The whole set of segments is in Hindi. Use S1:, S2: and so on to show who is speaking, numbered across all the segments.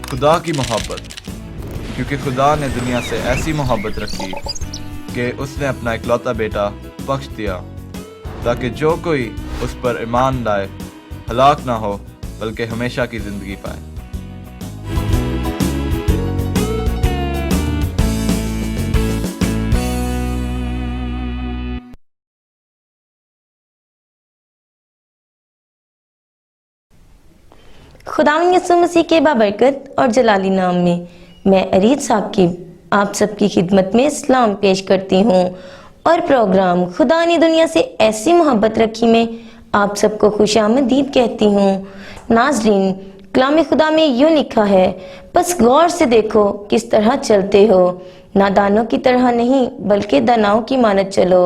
S1: खुदा की मोहब्बत, क्योंकि खुदा ने दुनिया से ऐसी मोहब्बत रखी कि उसने अपना इकलौता बेटा बख्श दिया, ताकि जो कोई उस पर ईमान लाए हलाक ना हो बल्कि हमेशा की जिंदगी पाए।
S2: खुदावंद यीशु मसीह के बाबरकत और जलाली नाम में मैं अरीज साकिब आप सबकी खिदमत में सलाम पेश करती हूँ और प्रोग्राम खुदा ने दुनिया से ऐसी मोहब्बत रखी में आप सबको खुशामदीद कहती हूँ। नाजरीन, कलाम खुदा में यूँ लिखा है, बस गौर से देखो किस तरह चलते हो, नादानों की तरह नहीं बल्कि दानाओं की मानद चलो,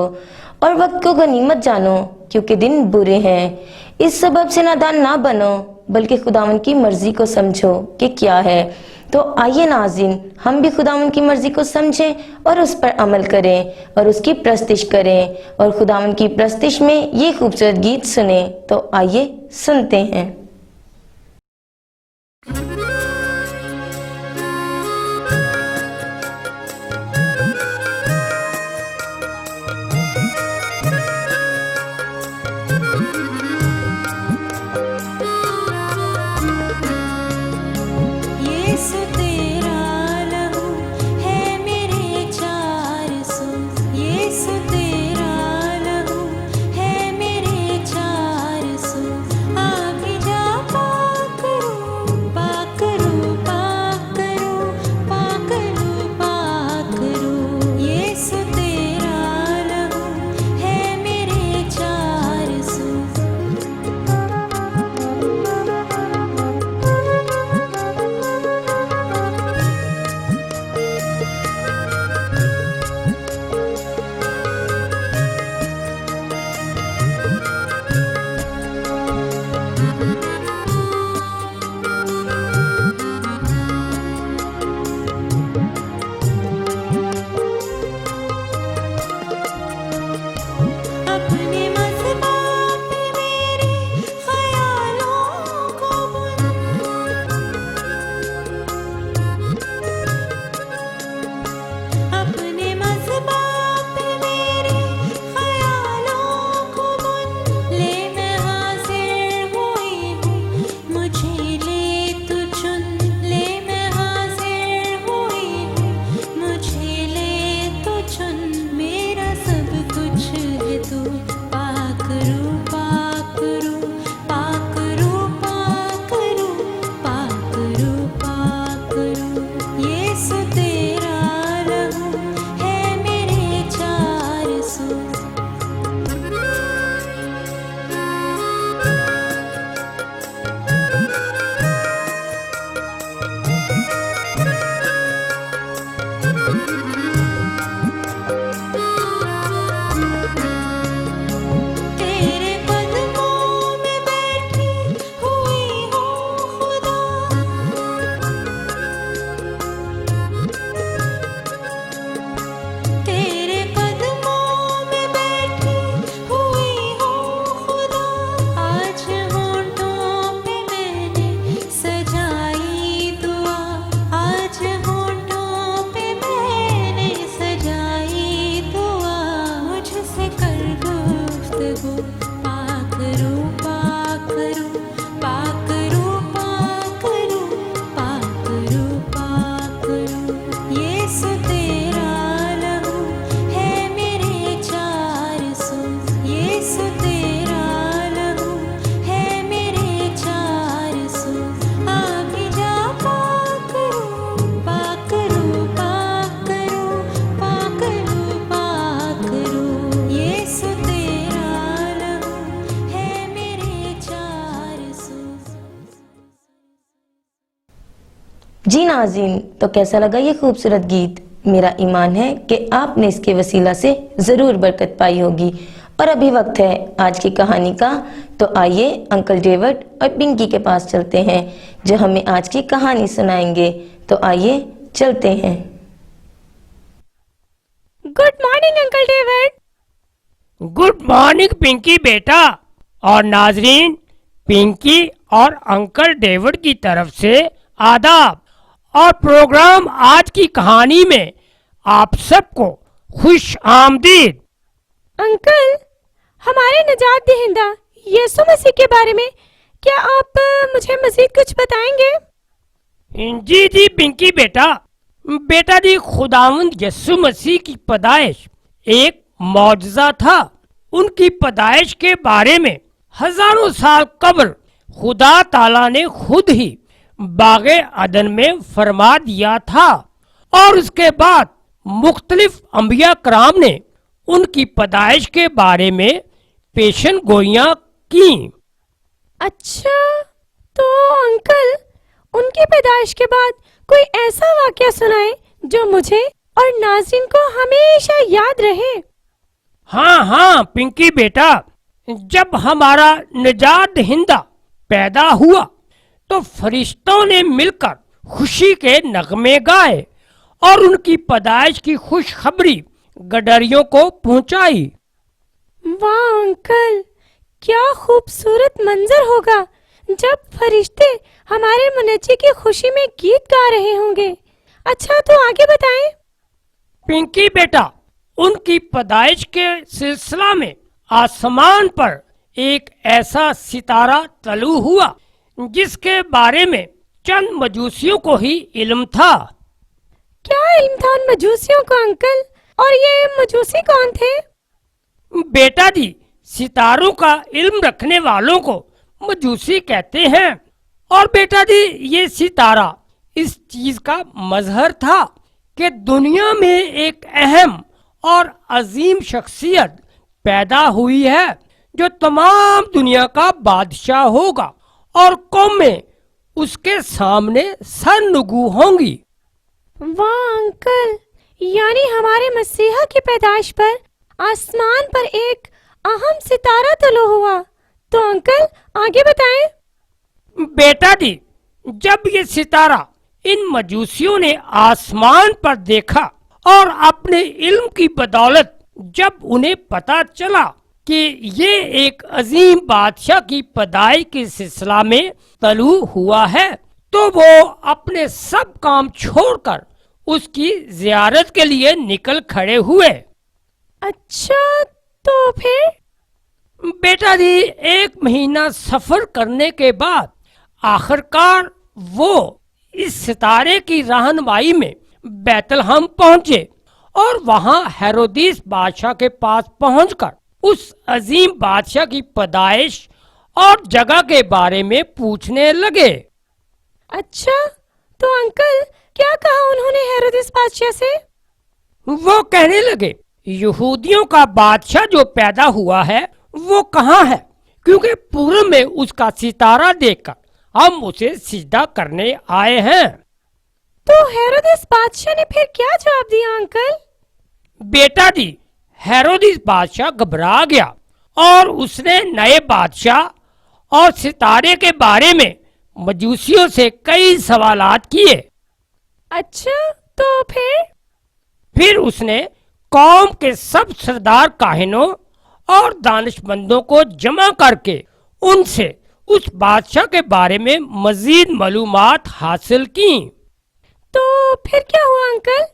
S2: और वक्त को गनीमत जानो क्योंकि दिन बुरे हैं। इस सबब से नादान ना बनो बल्कि खुदावन की मर्जी को समझो कि क्या है। तो आइए नाज़रीन, हम भी खुदावन की मर्जी को समझें और उस पर अमल करें और उसकी प्रस्तिश करें और खुदावन की प्रस्तिश में ये खूबसूरत गीत सुने। तो आइए सुनते हैं। जी नाज़रीन, तो कैसा लगा ये खूबसूरत गीत? मेरा ईमान है कि आपने इसके वसीला से ज़रूर बरकत पाई होगी। और अभी वक्त है आज की कहानी का, तो आइए अंकल डेविड और पिंकी के पास चलते हैं जो हमें आज की कहानी सुनाएंगे। तो आइए चलते हैं।
S3: Good morning uncle David.
S4: Good morning Pinky बेटा। और नाजरीन, पिंकी और अंकल डेविड की तरफ से आदाब। और प्रोग्राम आज की कहानी में आप सबको खुश आमदीद।
S3: अंकल, हमारे नजात दहिंदा यीशु मसीह के बारे में क्या आप मुझे मजीद कुछ बताएंगे?
S4: जी जी पिंकी बेटा, बेटा जी खुदावंद यीशु मसीह की पैदाइश एक मौजज़ा था। उनकी पैदाइश के बारे में हजारों साल कबल खुदा ताला ने खुद ही बागे अदन में फरमा दिया था और उसके बाद मुख्तलिफ अंबिया कराम ने उनकी पैदाइश के बारे में पेशन गोइयां की।
S3: अच्छा, तो अंकल उनकी पैदाइश के बाद कोई ऐसा वाकया सुनाए जो मुझे और नाज़रीन को हमेशा याद रहे।
S4: हाँ हाँ पिंकी बेटा, जब हमारा निजात दहिंदा पैदा हुआ तो फरिश्तों ने मिलकर खुशी के नगमे गाए और उनकी पैदाइश की खुशखबरी गडरियों को पहुंचाई।
S3: वाह अंकल, क्या खूबसूरत मंजर होगा जब फरिश्ते हमारे मुनज्जी की खुशी में गीत गा रहे होंगे। अच्छा, तो आगे बताएं।
S4: पिंकी बेटा, उनकी पैदाइश के सिलसिला में आसमान पर एक ऐसा सितारा तलू हुआ जिसके बारे में चंद मजूसियों को ही इल्म था।
S3: क्या इल्म था उन मजूसियों को अंकल? और ये मजूसी कौन थे?
S4: बेटा जी, सितारों का इल्म रखने वालों को मजूसी कहते हैं। और बेटा जी, ये सितारा इस चीज का मजहर था कि दुनिया में एक अहम और अजीम शख्सियत पैदा हुई है जो तमाम दुनिया का बादशाह होगा और कौमें उसके सामने सरनुगू होंगी।
S3: वाह अंकल, यानी हमारे मसीहा की पैदाइश पर आसमान पर एक अहम सितारा तलो हुआ। तो अंकल आगे बताएं।
S4: बेटा जी, जब ये सितारा इन मजूसियों ने आसमान पर देखा और अपने इल्म की बदौलत जब उन्हें पता चला कि ये एक अजीम बादशाह की पैदाइश के सिलसिला में तलू हुआ है, तो वो अपने सब काम छोड़कर उसकी जियारत के लिए निकल खड़े हुए।
S3: अच्छा, तो फिर?
S4: बेटा जी, 1 महीना सफर करने के बाद आखिरकार वो इस सितारे की रहनुमाई में बैतलहम पहुंचे और वहां हेरोदिस बादशाह के पास पहुंचकर उस अजीम बादशाह की पैदाइश और जगह के बारे में पूछने लगे।
S3: अच्छा, तो अंकल क्या कहा उन्होंने हेरोदिस बादशाह से?
S4: वो कहने लगे, यहूदियों का बादशाह जो पैदा हुआ है वो कहाँ है, क्योंकि पूर्व में उसका सितारा देखकर हम उसे सिजदा करने आए हैं।
S3: तो हेरोदिस बादशाह ने फिर क्या जवाब दिया अंकल?
S4: बेटा जी, हेरोदिस बादशाह घबरा गया और उसने नए बादशाह और सितारे के बारे में मजूसियों से कई सवालात किए।
S3: अच्छा, तो
S4: फिर उसने कौम के सब सरदार काहिनों और दानिशमंदों को जमा करके उनसे उस बादशाह के बारे में मजीद मालूमात हासिल की।
S3: तो फिर क्या हुआ अंकल?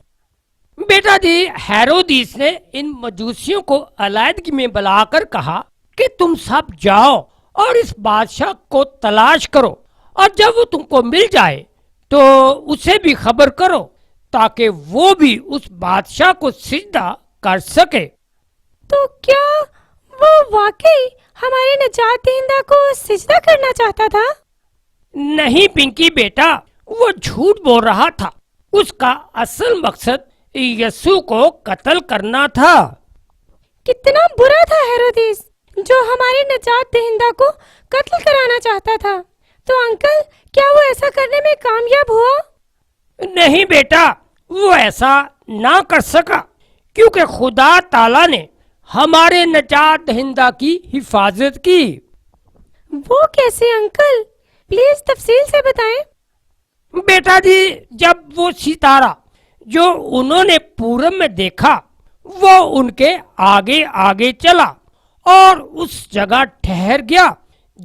S4: बेटा जी, हेरोदिस ने इन मजूसियों को अलैदगी में बुलाकर कहा कि तुम सब जाओ और इस बादशाह को तलाश करो और जब वो तुमको मिल जाए तो उसे भी खबर करो ताकि वो भी उस बादशाह को सिजदा कर सके।
S3: तो क्या वो वाकई हमारे निजात दहिंदा को सिजदा करना चाहता था?
S4: नहीं पिंकी बेटा, वो झूठ बोल रहा था। उसका असल मकसद यीशु को कत्ल करना था।
S3: कितना बुरा था हेरोदिस जो हमारे निजात दहिंदा को कत्ल कराना चाहता था। तो अंकल क्या वो ऐसा करने में कामयाब हुआ?
S4: नहीं बेटा, वो ऐसा ना कर सका क्योंकि खुदा ताला ने हमारे निजात दहिंदा की हिफाजत की।
S3: वो कैसे अंकल? प्लीज तफसील से बताएं।
S4: बेटा जी, जब वो सितारा जो उन्होंने पूरब में देखा वो उनके आगे आगे चला और उस जगह ठहर गया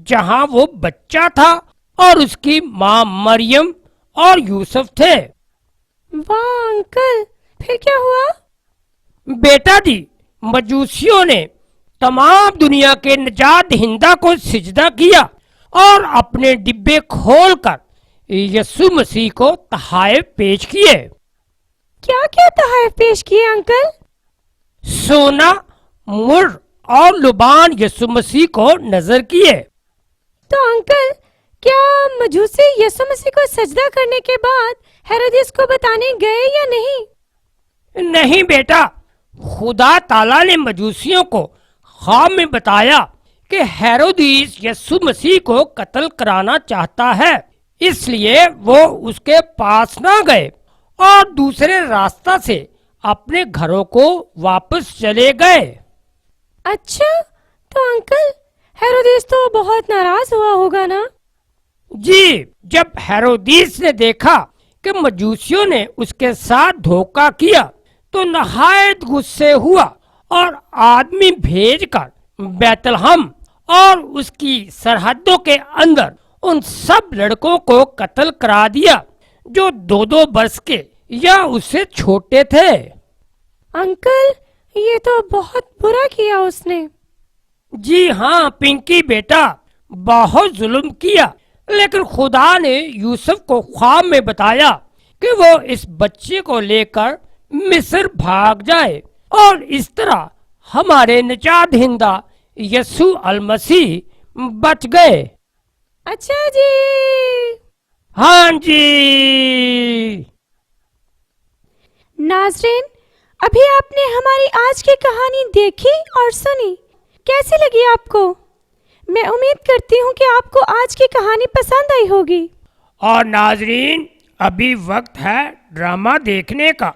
S4: जहां वो बच्चा था और उसकी माँ मरियम और यूसुफ थे।
S3: वाह अंकल, फिर क्या हुआ?
S4: बेटा दी, मजूसियों ने तमाम दुनिया के निजात दहिंदा को सिजदा किया और अपने डिब्बे खोलकर यीशु मसीह को तहाइफ पेश किए।
S3: क्या क्या तोहफे पेश किए अंकल?
S4: सोना, मुर और लुबान यीशु मसीह को नजर किए।
S3: तो अंकल, क्या मजूसी यीशु मसीह को सजदा करने के बाद हेरोदिस को बताने गए या नहीं?
S4: नहीं बेटा, खुदा ताला ने मजूसियों को ख्वाब में बताया कि हेरोदिस यीशु मसीह को कत्ल कराना चाहता है, इसलिए वो उसके पास ना गए और दूसरे रास्ता से अपने घरों को वापस चले गए।
S3: अच्छा, तो अंकल हेरोदिस तो बहुत नाराज हुआ होगा ना?
S4: जी, जब हेरोदिस ने देखा कि मजूसियों ने उसके साथ धोखा किया तो नहायत गुस्से हुआ और आदमी भेजकर बैतलहम और उसकी सरहदों के अंदर उन सब लड़कों को कत्ल करा दिया जो 2-2 वर्ष के या उससे छोटे थे।
S3: अंकल, ये तो बहुत बुरा किया उसने।
S4: जी हाँ पिंकी बेटा, बहुत जुल्म किया, लेकिन खुदा ने यूसुफ को ख्वाब में बताया कि वो इस बच्चे को लेकर मिस्र भाग जाए और इस तरह हमारे निजात दहिंदा यीशु अल मसीह बच गए।
S3: अच्छा जी।
S4: हाँ जी।
S3: नाज़रीन, अभी आपने हमारी आज की कहानी देखी और सुनी, कैसी लगी आपको? मैं उम्मीद करती हूँ कि आपको आज की कहानी पसंद आई होगी।
S4: और नाजरीन, अभी वक्त है ड्रामा देखने का,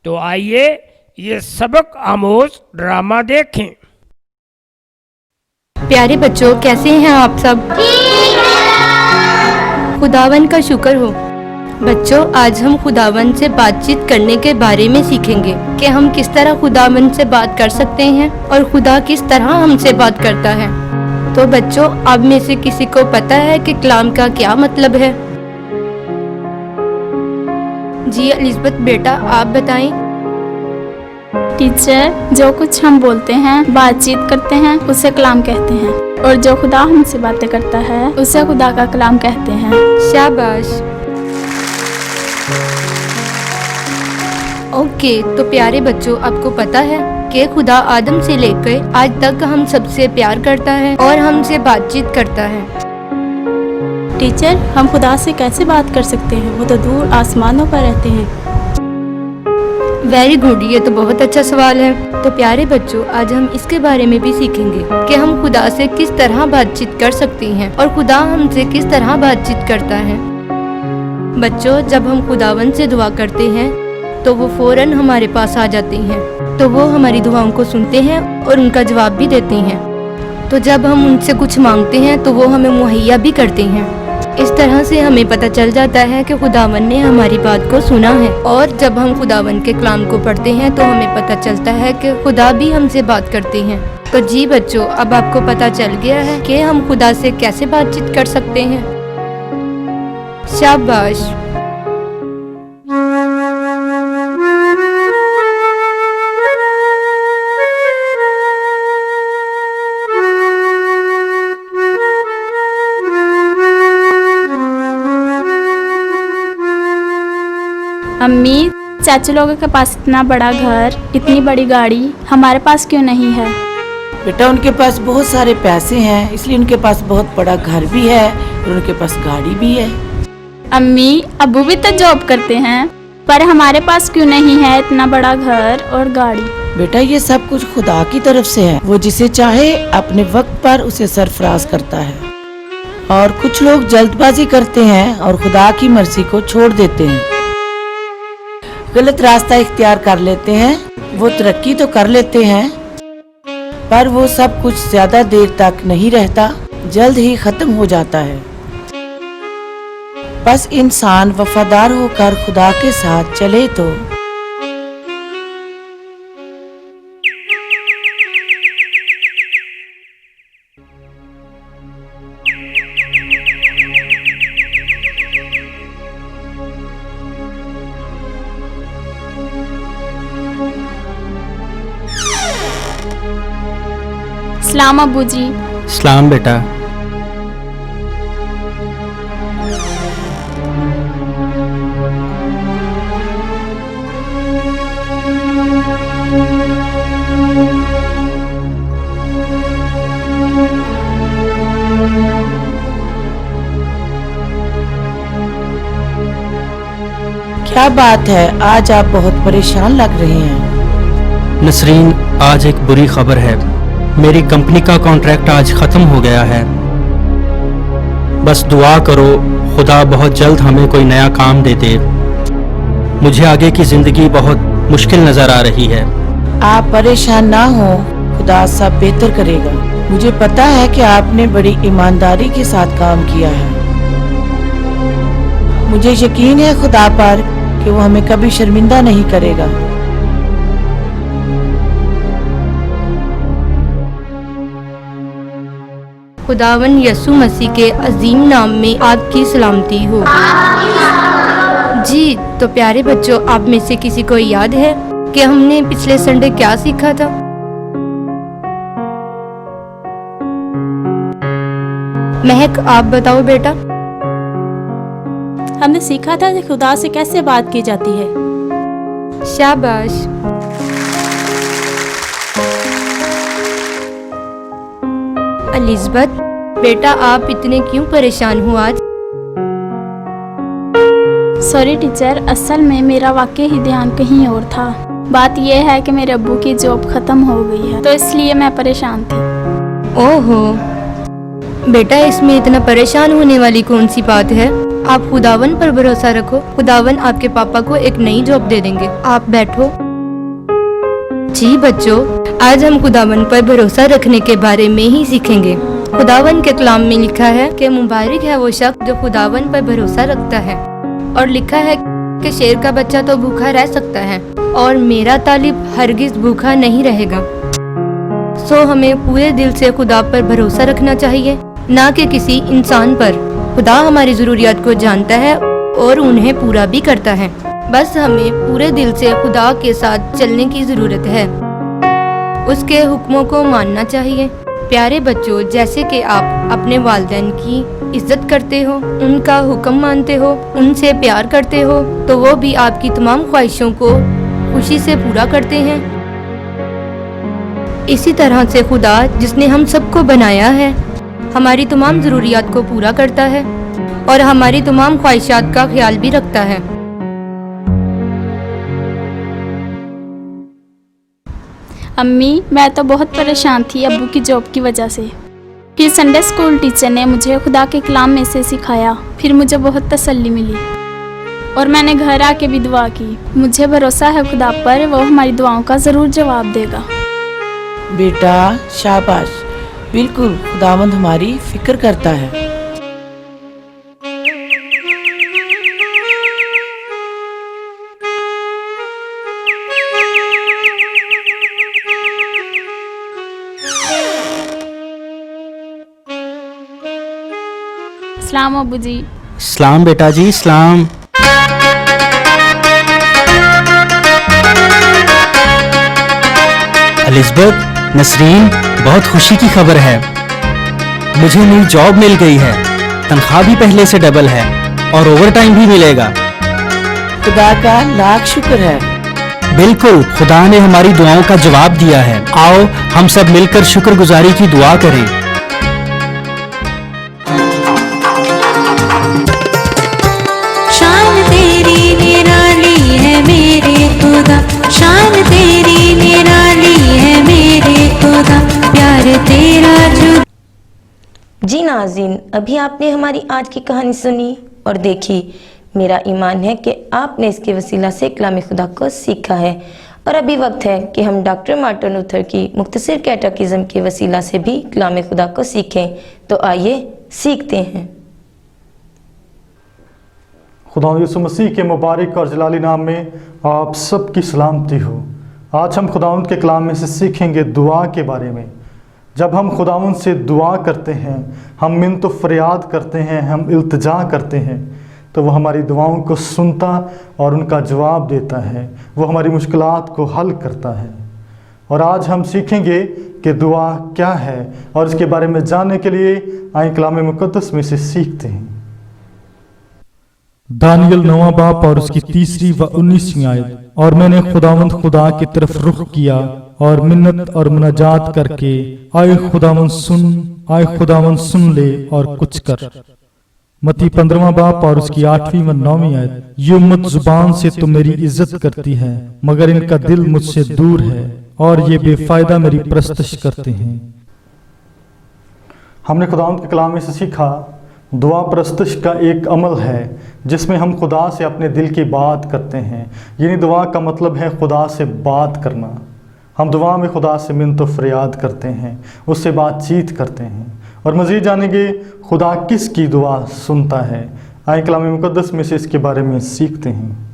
S4: तो आइए ये सबक आमोज ड्रामा देखें।
S5: प्यारे बच्चों, कैसे हैं आप सब? खुदावन का शुक्र हो। बच्चों, आज हम खुदावन से बातचीत करने के बारे में सीखेंगे कि हम किस तरह खुदावन से बात कर सकते हैं और खुदा किस तरह हमसे बात करता है। तो बच्चों, आप में से किसी को पता है कि कलाम का क्या मतलब है? जी एलिज़ाबेथ बेटा, आप बताएं।
S6: टीचर, जो कुछ हम बोलते हैं, बातचीत करते हैं, उसे कलाम कहते हैं, और जो खुदा हमसे बातें करता है उसे खुदा का कलाम कहते हैं।
S5: शाबाश। ओके, तो प्यारे बच्चों, आपको पता है कि खुदा आदम से लेकर आज तक हम सबसे प्यार करता है और हमसे बातचीत करता है।
S6: टीचर, हम खुदा से कैसे बात कर सकते हैं? वो तो दूर आसमानों पर रहते हैं।
S5: वेरी गुड, ये तो बहुत अच्छा सवाल है। तो प्यारे बच्चों, आज हम इसके बारे में भी सीखेंगे कि हम खुदा से किस तरह बातचीत कर सकते हैं और खुदा हमसे किस तरह बातचीत करता है। बच्चों, जब हम खुदावन से दुआ करते हैं तो वो फौरन हमारे पास आ जाते हैं, तो वो हमारी दुआओं को सुनते हैं और उनका जवाब भी देते हैं। तो जब हम उनसे कुछ मांगते हैं तो वो हमें मुहैया भी करते हैं। इस तरह से हमें पता चल जाता है कि खुदावन ने हमारी बात को सुना है। और जब हम खुदावन के कलाम को पढ़ते हैं तो हमें पता चलता है कि खुदा भी हमसे बात करते हैं। तो जी बच्चों, अब आपको पता चल गया है कि हम खुदा से कैसे बातचीत कर सकते हैं। शाबाश।
S6: अम्मी, चाचा लोगों के पास इतना बड़ा घर, इतनी बड़ी गाड़ी, हमारे पास क्यों नहीं है?
S7: बेटा, उनके पास बहुत सारे पैसे हैं, इसलिए उनके पास बहुत बड़ा घर भी है और उनके पास गाड़ी भी है।
S6: अम्मी, अब्बू भी तो जॉब करते हैं, पर हमारे पास क्यों नहीं है इतना बड़ा घर और गाड़ी?
S7: बेटा, ये सब कुछ खुदा की तरफ से है। वो जिसे चाहे अपने वक्त पर उसे सरफराज करता है। और कुछ लोग जल्दबाजी करते हैं और खुदा की मर्जी को छोड़ देते हैं, गलत रास्ता इख्तियार कर लेते हैं। वो तरक्की तो कर लेते हैं, पर वो सब कुछ ज्यादा देर तक नहीं रहता, जल्द ही खत्म हो जाता है। बस इंसान वफादार होकर खुदा के साथ चले तो
S6: सलाम अबू जी।
S8: सलाम बेटा।
S7: क्या बात है, आज आप बहुत परेशान लग रहे हैं।
S8: नसरीन, आज एक बुरी खबर है। मेरी कंपनी का कॉन्ट्रैक्ट आज ख़त्म हो गया है। बस दुआ करो खुदा बहुत जल्द हमें कोई नया काम दे दे। मुझे आगे की ज़िंदगी बहुत मुश्किल नज़र आ रही है।
S7: आप परेशान ना हो, खुदा सब बेहतर करेगा। मुझे पता है कि आपने बड़ी ईमानदारी के साथ काम किया है। मुझे यकीन है खुदा पर कि वो हमें कभी शर्मिंदा नहीं करेगा।
S5: खुदावन यसु मसीह के अजीम नाम में आपकी सलामती हो। जी तो प्यारे बच्चों, आप में से किसी को याद है कि हमने पिछले संडे क्या सीखा था? महक, आप बताओ बेटा।
S9: हमने सीखा था कि खुदा से कैसे बात की जाती है।
S5: शाबाश। एलिज़ाबेथ, बेटा आप इतने क्यों परेशान हो आज?
S6: सॉरी टीचर, असल में मेरा वाकई ही ध्यान कहीं और था। बात यह है कि मेरे अब्बू की जॉब खत्म हो गई है, तो इसलिए मैं परेशान थी।
S5: ओहो बेटा, इसमें इतना परेशान होने वाली कौन सी बात है? आप खुदावन पर भरोसा रखो, खुदावन आपके पापा को एक नई जॉब दे देंगे। आप बैठो। जी बच्चों, आज हम खुदावन पर भरोसा रखने के बारे में ही सीखेंगे। खुदावन के कलाम में लिखा है कि मुबारक है वो शख्स जो खुदावन पर भरोसा रखता है। और लिखा है कि शेर का बच्चा तो भूखा रह सकता है और मेरा तालिब हरगिज भूखा नहीं रहेगा। सो हमें पूरे दिल से खुदा पर भरोसा रखना चाहिए, ना कि किसी इंसान पर। खुदा हमारी ज़रूरियात को जानता है और उन्हें पूरा भी करता है। बस हमें पूरे दिल से खुदा के साथ चलने की ज़रूरत है, उसके हुक्मों को मानना चाहिए। प्यारे बच्चों, जैसे कि आप अपने वालिदैन की इज्जत करते हो, उनका हुक्म मानते हो, उनसे प्यार करते हो, तो वो भी आपकी तमाम ख्वाहिशों को खुशी से पूरा करते हैं। इसी तरह से खुदा जिसने हम सबको बनाया है, हमारी तमाम ज़रूरियात को पूरा करता है और हमारी तमाम ख्वाहिशात का ख्याल भी रखता है।
S6: अम्मी, मैं तो बहुत परेशान थी अब्बू की जॉब की वजह से। फिर संडे स्कूल टीचर ने मुझे खुदा के कलाम में से सिखाया, फिर मुझे बहुत तसल्ली मिली और मैंने घर आके भी दुआ की। मुझे भरोसा है खुदा पर, वो हमारी दुआओं का ज़रूर जवाब देगा।
S7: बेटा शाबाश, बिल्कुल खुदावंद हमारी फिक्र करता है।
S6: सलाम अबू जी।
S8: सलाम बेटा जी, सलाम। एलिज़ाबेथ, नसरीन, बहुत खुशी की खबर है। मुझे नई जॉब मिल गई है, तनख्वाह भी पहले से डबल है और ओवर टाइम भी मिलेगा।
S7: खुदा का लाख शुक्र है।
S8: बिल्कुल, खुदा ने हमारी दुआओं का जवाब दिया है। आओ हम सब मिलकर शुक्रगुजारी की दुआ करें।
S10: शान तेरी निराली है मेरे खुदा, शान तेरी निराली है मेरे खुदा, प्यार तेरा जो।
S2: जी नाज़रीन, अभी आपने हमारी आज की कहानी सुनी और देखी। मेरा ईमान है कि आपने इसके वसीला से कलाम खुदा को सीखा है और अभी वक्त है कि हम डॉक्टर मार्टिन लूथर की मुख्तसर कैटेकिज्म के वसीला से भी कलाम खुदा को सीखें। तो आइए सीखते हैं।
S11: खुदा यीशु मसीह के मुबारक और जलाली नाम में आप सबकी सलामती हो। आज हम खुदावंद के कलाम में से सीखेंगे दुआ के बारे में। जब हम खुदावंद से दुआ करते हैं, हम मिन्नत व फरियाद करते हैं, हम इल्तिजा करते हैं, तो वो हमारी दुआओं को सुनता और उनका जवाब देता है। वो हमारी मुश्किलात को हल करता है। और आज हम सीखेंगे कि दुआ क्या है, और इसके बारे में जानने के लिए आए कलाम मुकद्दस में से सीखते हैं।
S12: दानियल 9वां बाब और उसकी 3री व 19वीं आयत। और मैंने खुदावंद खुदा की तरफ रुख किया और मिन्नत और मुनाजात करके, आए खुदावंद सुन ले और कुछ कर। मत्ती 15वां बाब और उसकी 8वीं व 9वीं आयत। ये उम्मत जुबान से तो मेरी इज्जत करती है, मगर इनका दिल मुझसे दूर है और ये बेफायदा मेरी प्रस्तश करते हैं।
S11: हमने खुदावंद के कलाम में से सीखा, दुआ प्रस्तश का एक अमल है जिसमें हम खुदा से अपने दिल की बात करते हैं। यानी दुआ का मतलब है खुदा से बात करना। हम दुआ में खुदा से मिन्नत व फरियाद करते हैं, उससे बातचीत करते हैं। और मज़ीद जानेंगे खुदा किसकी दुआ सुनता है। आए कलाम मुकद्दस में से इसके बारे में सीखते हैं।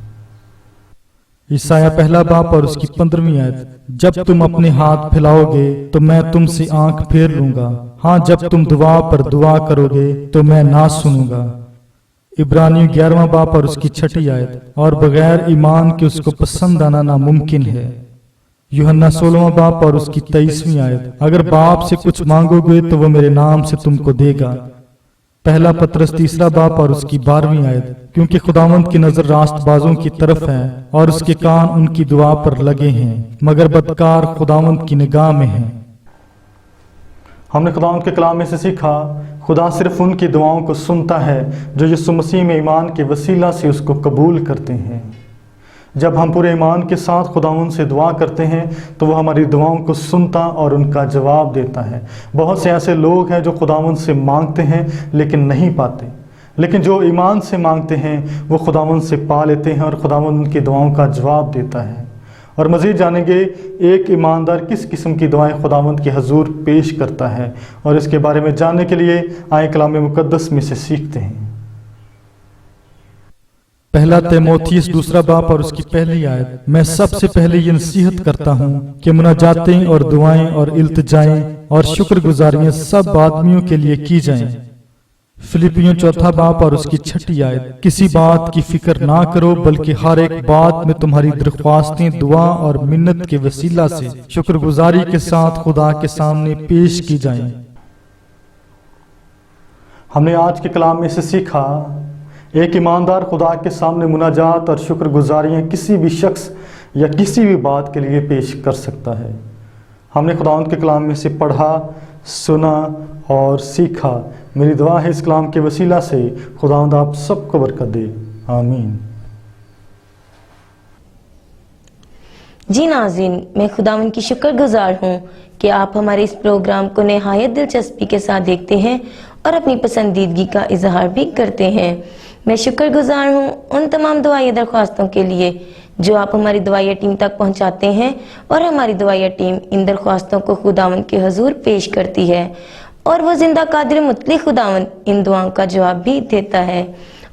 S12: ईसाया 1 बाब और उसकी 15वीं आयत। जब तुम अपने हाथ फैलाओगे तो मैं तुमसे आंख फेर लूंगा। हाँ, जब तुम दुआ पर दुआ करोगे तो मैं ना सुनूंगा। इब्रानियों 11वां बाब और उसकी 6ठी आयत। और बगैर ईमान के उसको पसंद आना नामुमकिन है। यूहन्ना 16वां बाब और उसकी 23वीं आयत। अगर बाप से कुछ मांगोगे तो वो मेरे नाम से तुमको देगा। पहला पत्रस 3 बाब और उसकी 12वीं आयत। क्योंकि खुदावंद की नजर रास्तबाजों की तरफ है और उसके कान उनकी दुआ पर लगे हैं, मगर बदकार खुदावंद की निगाह में हैं।
S11: हमने खुदावंद के कलाम में से सीखा, खुदा सिर्फ उनकी दुआओं को सुनता है जो यीशु मसीह में ईमान के वसीला से उसको कबूल करते हैं। जब हम पूरे ईमान के साथ खुदावंद से दुआ करते हैं तो वह हमारी दुआओं को सुनता और उनका जवाब देता है। बहुत से ऐसे लोग हैं जो खुदावंद से मांगते हैं लेकिन नहीं पाते, लेकिन जो ईमान से मांगते हैं वो खुदावंद से पा लेते हैं और खुदावंद उनकी दुआओं का जवाब देता है। और मज़ीद जानेंगे एक ईमानदार किस किस्म की दुआएं खुदावंद के हजूर पेश करता है, और इसके बारे में जानने के लिए आए कलाम मुकद्दस में से सीखते हैं।
S12: पहला तीमुथियुस 2 बाब और उसकी 1 आयत। मैं सबसे पहले ये नसीहत करता हूँ कि मुनाजातें और दुआएं और इल्तिजाएं और शुक्रगुजारियां सब आदमियों के लिए की जाएं। फिलिपियों 4 बाब और उसकी 6 आयत। किसी बात की फिक्र ना करो, बल्कि हर एक बात में तुम्हारी दरख्वास्तें दुआ और मिन्नत के वसीला से शुक्रगुजारी के साथ खुदा के सामने पेश की जाएं।
S11: हमने आज के कलाम में से सीखा, एक ईमानदार खुदा के सामने मुनाजात और शुक्रगुजारियाँ किसी भी शख्स या किसी भी बात के लिए पेश कर सकता है। हमने खुदावंद के कलाम में से पढ़ा, सुना और सीखा। मेरी दुआ है इस कलाम के वसीला से खुदावंद आप सबको बरकत दे। आमीन।
S2: जी नाज़रीन, मैं खुदावंद की शुक्रगुजार हूँ कि आप हमारे इस प्रोग्राम को नहायत दिलचस्पी के साथ देखते हैं और अपनी पसंदीदगी का इजहार भी करते हैं। मैं शुक्रगुजार हूँ उन तमाम दुआई दरख्वास्तों के लिए जो आप हमारी दुआई टीम तक पहुँचाते हैं, और हमारी दुआई टीम इन दरख्वास्तों को खुदावंद के हजूर पेश करती है, और वो जिंदा कादिर मुतलक खुदावंद इन दुआओं का जवाब भी देता है।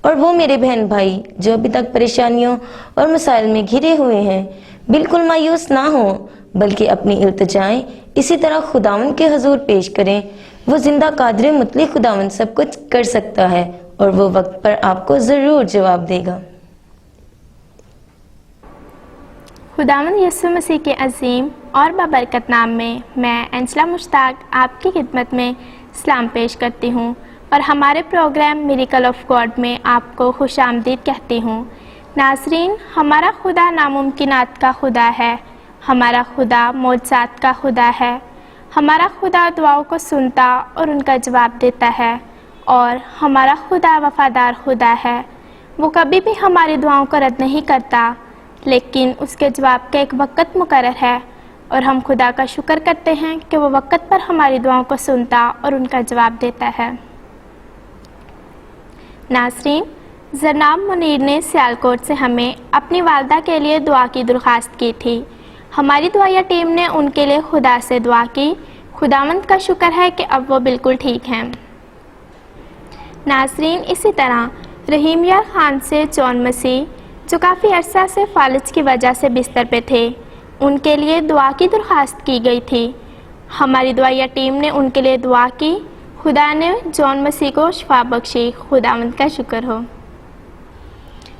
S2: और वो मेरे बहन भाई जो अभी तक परेशानियों और मसाइल में घिरे हुए हैं, बिल्कुल मायूस ना हो, बल्कि अपनी इल्तिजाएं इसी तरह खुदावंद के हजूर पेश करें। वो जिंदा कादिर मुतलक खुदावंद सब कुछ कर सकता है और वो वक्त पर आपको ज़रूर जवाब देगा।
S6: खुदावंद यीशु मसीह के अजीम और बाबरकत नाम में मैं एंजला मुश्ताक आपकी खिदमत में सलाम पेश करती हूँ और हमारे प्रोग्राम मिरेकल ऑफ गॉड में आपको खुशामदीद कहती हूँ। नाज़रीन, हमारा खुदा नामुमकिनात का खुदा है, हमारा खुदा मौजज़ात का खुदा है, हमारा खुदा दुआओं को सुनता और उनका जवाब देता है, और हमारा खुदा वफादार खुदा है। वो कभी भी हमारी दुआओं को रद्द नहीं करता, लेकिन उसके जवाब का एक वक़्त मुकर्रर है, और हम खुदा का शुक्र करते हैं कि वो वक़्त पर हमारी दुआओं को सुनता और उनका जवाब देता है। नाज़रीन, जनाब मुनीर ने सियालकोट से हमें अपनी वालदा के लिए दुआ की दरख्वास्त की थी। हमारी दुआया टीम ने उनके लिए खुदा से दुआ की। खुदावंद का शुक्र है कि अब वो बिल्कुल ठीक हैं। नाज़रीन, इसी तरह रहीम यार खान से जॉन मसीह जो काफ़ी अरसा से फालिज की वजह से बिस्तर पे थे, उनके लिए दुआ की दरख्वास्त की गई थी। हमारी दुआया टीम ने उनके लिए दुआ की। खुदा ने जॉन मसीह को शिफा बख्शी। खुदावंद का शुक्र हो।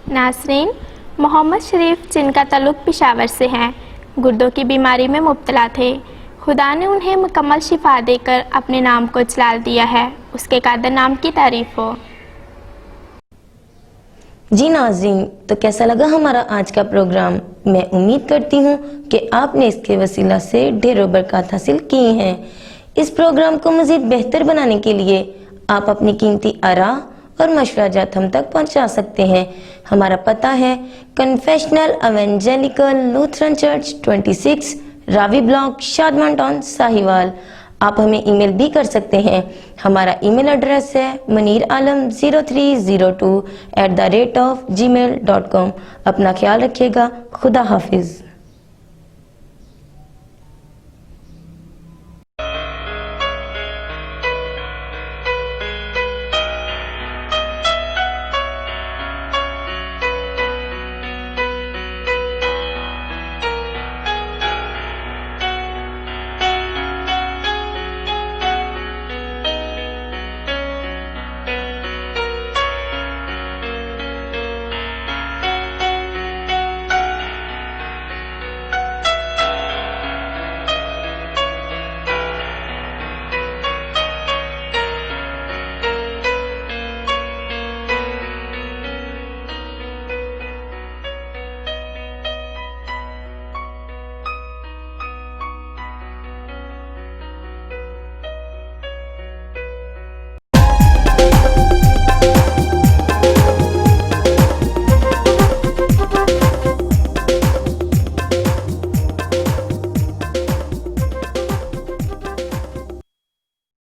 S6: नाज़रीन, मोहम्मद शरीफ जिनका ताल्लुक़ पेशावर से है, गुर्दों की बीमारी में मुब्तला थे। खुदा ने उन्हें मुकम्मल शिफा देकर अपने नाम को जलाल दिया है। उसके कादर नाम की तारीफ हो।
S2: जी नाज़रीन, तो कैसा लगा हमारा आज का प्रोग्राम? मैं उम्मीद करती हूँ कि आपने इसके वसीला से ढेरों बरकत हासिल की हैं। इस प्रोग्राम को मज़ीद बेहतर बनाने के लिए आप अपनी कीमती आरा और मशवराजात हम तक पहुँचा सकते हैं। हमारा पता है confessional evangelical Lutheran church 26 Ravi block Shadman town Sahiwal. आप हमें ईमेल भी कर सकते हैं। हमारा ईमेल एड्रेस है muniralam0302@gmail.com। अपना ख्याल रखिएगा। खुदा हाफिज।